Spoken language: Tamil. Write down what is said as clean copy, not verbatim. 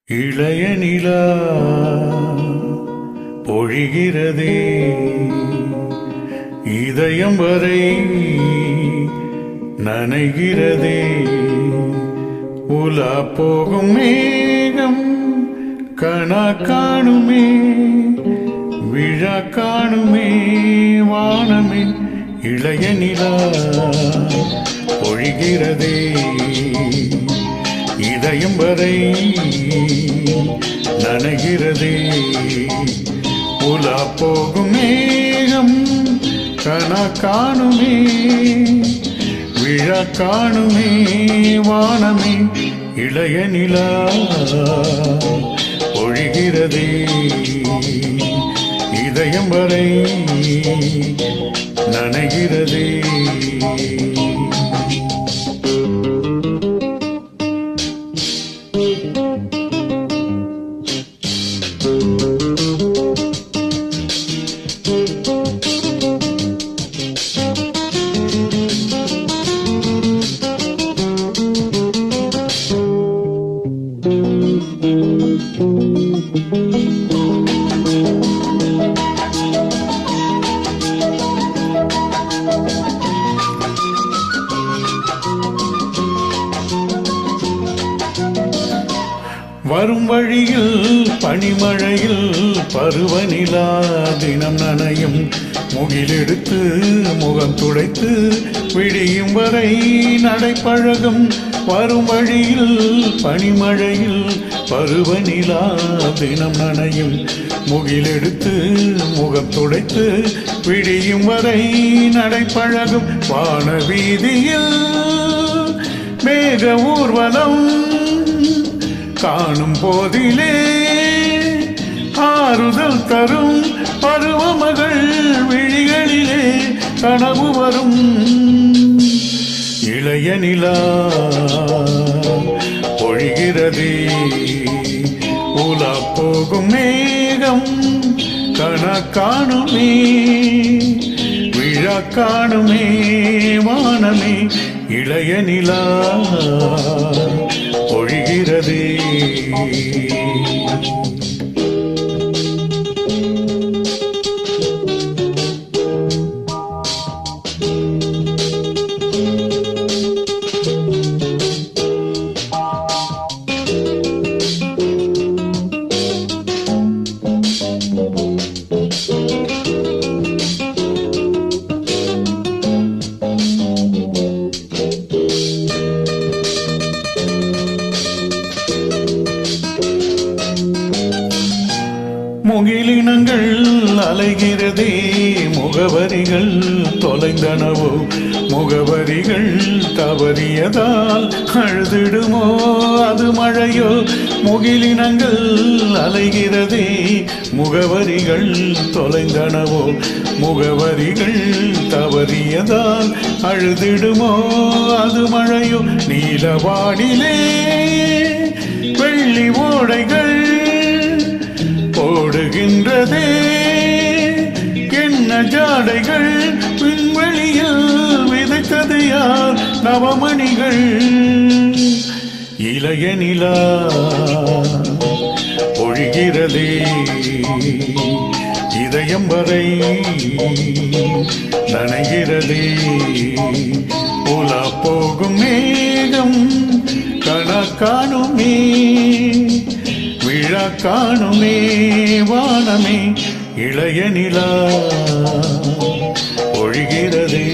இளைய நிலா பொழிகிறதே இதயம் வரை நனைகிறதே உலா போகும் மேகம் கணா காணுமே விழா காணுமே வானமே இளைய நிலா பொழிகிறதே இதயம் வரை நனைகிறதே உலா போகும் மேகம் கணா காணுமே விழா காணுமே வானமே இளைய நிலா பொழிகிறதே இதயம் வரை நனைகிறதே. வரும் வழியில் பனிமழையில் பருவநிலா தினம் நனையும் முகிலெடுத்து முகம் துடைத்து விடியும் வரை நடைப்பழகும். வரும் வழியில் பனிமழையில் பருவநிலா தினம் நனையும் முகிலெடுத்து முகம் துடைத்து விடியும் வரை நடைப்பழகும். வான வீதியில் மேக ஊர்வலம் காணும் போதிலே ஆறுதல் தரும் பருவமகள் விழிகளிலே கனவு வரும். இளைய நிலா பொழிகிறதே உலா போகும் மேகம் கணா காணுமே விழா காணுமே வானமே இளைய நிலா பொழிகிறதே. முகிலினங்கள் அலைகிறதே முகவரிகள் தொலைந்தனவோ முகவரிகள் தவறியதால் அழுதிடுமோ அது மழையோ. முகிலினங்கள் அலைகிறதே முகவரிகள் தொலைந்தனவோ முகவரிகள் தவறியதால் அழுதிடுமோ அது மழையோ. நீலவானிலே வெள்ளி ஓடைகள் ஓடுகின்றதே என்ன ஜாடைகள் விண்வெளியில் விதைத்தது யார் நவமணிகள். இளைய நிலா பொழிகிறதே இதயம் வரை நனைகிறதே உலா போகும் மேகம் கணா காணுமே விழா காணுமே வானமே இளைய நிலா பொழிகிறதே.